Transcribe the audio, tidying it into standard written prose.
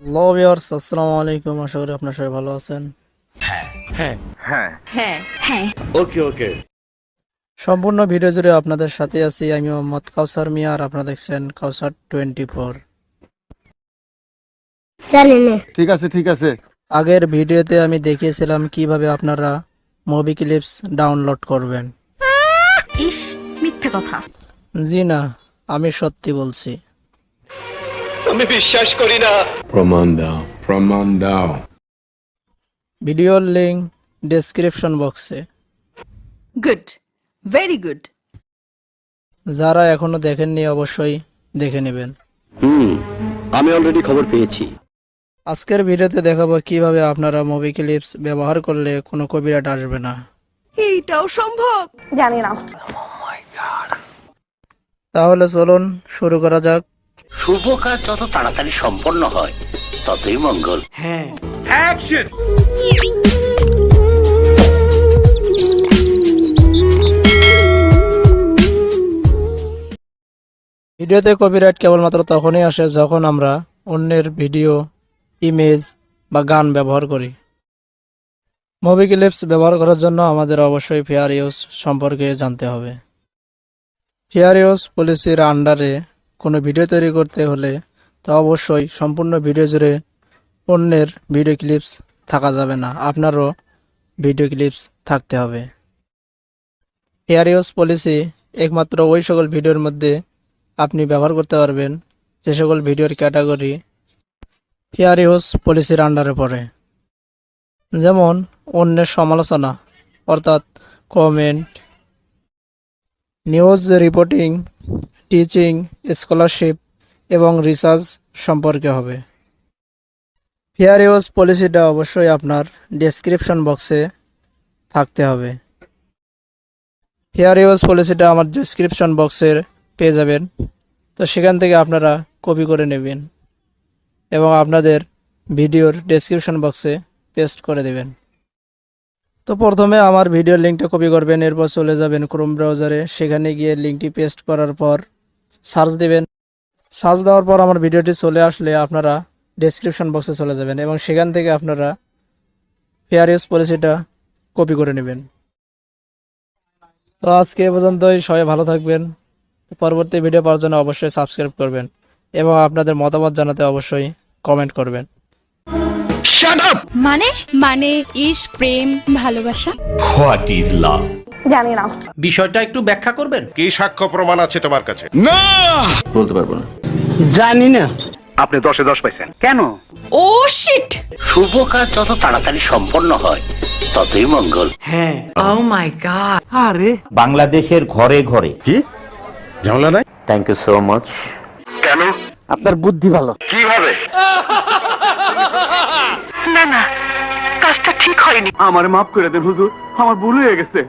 Hello viewers, আসসালামু আলাইকুম। আশা করি আপনারা সবাই ভালো আছেন। হ্যাঁ ওকে সম্পূর্ণ ভিডিও জুড়ে আপনাদের সাথে আছি আমি মোহাম্মদ কাউসার মিয়া, আর আপনারা দেখছেন কাউসার 24। জানি না। ঠিক আছে আগের ভিডিওতে আমি দেখিয়েছিলাম কিভাবে আপনারা মুভি ক্লিপস ডাউনলোড করবেন। ইস, মিথ্যে কথা। জি না, আমি সত্যি বলছি। প্রমাণ দাও ভিডিওর লিংক ডেসক্রিপশন বক্সে। Good, very good. যারা এখনো দেখেননি অবশ্যই দেখে নেবেন। আমি অলরেডি খবর পেয়েছি। আজকের ভিডিওতে দেখাবো কিভাবে আপনারা মুভি ক্লিপস ব্যবহার করলে কোনো কপিরাইট আসবে না। এইটাও সম্ভব? জানি না। তাহলে চলুন শুরু করা যাক। শুভ কাজ যত তাড়াতাড়ি সম্পন্ন হয় ততই মঙ্গল। ভিডিওতে কপিরাইট কেবলমাত্র তখনই আসে যখন আমরা অন্যের ভিডিও, ইমেজ বা গান ব্যবহার করি। মুভি ক্লিপস ব্যবহার করার জন্য আমাদের অবশ্যই ফেয়ার ইউজ সম্পর্কে জানতে হবে। ফেয়ার ইউজ পলিসির আন্ডারে কোনো ভিডিও তৈরি করতে হলে তা অবশ্যই সম্পূর্ণ ভিডিও জুড়ে অন্যের ভিডিও ক্লিপস থাকা যাবে না, আপনারও ভিডিও ক্লিপস থাকতে হবে। ফেয়ার ইউজ পলিসি একমাত্র ওই সকল ভিডিওর মধ্যে আপনি ব্যবহার করতে পারবেন যে সকল ভিডিওর ক্যাটাগরি ফেয়ার ইউজ পলিসির আন্ডারে পড়ে, যেমন অন্যের সমালোচনা অর্থাৎ comment, news reporting, teaching, scholarship এবং রিসার্চ সম্পর্কে হবে। ফেয়ার ইউজ পলিসিটা অবশ্যই আপনার ডেসক্রিপশন বক্সে থাকতে হবে। ফেয়ার ইউজ পলিসিটা আমার ডেসক্রিপশন বক্সের পেয়ে যাবেন, তো সেখান থেকে আপনারা কপি করে নেবেন এবং আপনাদের ভিডিওর ডেসক্রিপশন বক্সে পেস্ট করে দেবেন। তো প্রথমে আমার ভিডিওর লিঙ্কটা কপি করবেন, এরপর চলে যাবেন ক্রোম ব্রাউজারে, সেখানে গিয়ে লিঙ্কটি পেস্ট করার পর সার্চ দেবেন। সার্চ দেওয়ার পর আমার ভিডিওটি চলে আসলে আপনারা ডেসক্রিপশন বক্সে চলে যাবেন এবং সেখান থেকে আপনারা ফেয়ার ইউজ পলিসিটা কপি করে নেবেন। তো আজকে এ পর্যন্তই, সবাই ভালো থাকবেন। পরবর্তী ভিডিও পাওয়ার জন্য অবশ্যই সাবস্ক্রাইব করবেন এবং আপনাদের মতামত জানাতে অবশ্যই কমেন্ট করবেন। মানে মানে ইশক, প্রেম, ভালোবাসা। What is love? জানি না। বিষয়টা একটু ব্যাখ্যা করবেন? কি সাক্ষ্য প্রমাণ আছে তোমার কাছে? বলতে পারবো না। জানি না। আপনি 10-এ 10 পাইছেন কেন? ও শিট! শুভ কাজ যত তাড়াতাড়ি সম্পন্ন হয় ততই মঙ্গল। ও মাই গড! বাংলাদেশের ঘরে ঘরে কি ঝামেলা নাই? Thank you so much. কেন? আপনার বুদ্ধি ভালো। কিভাবে? না না, কাজটা ঠিক হয়নি। আমার মাফ করে দেন হুজুর, আমার ভুল হয়ে গেছে।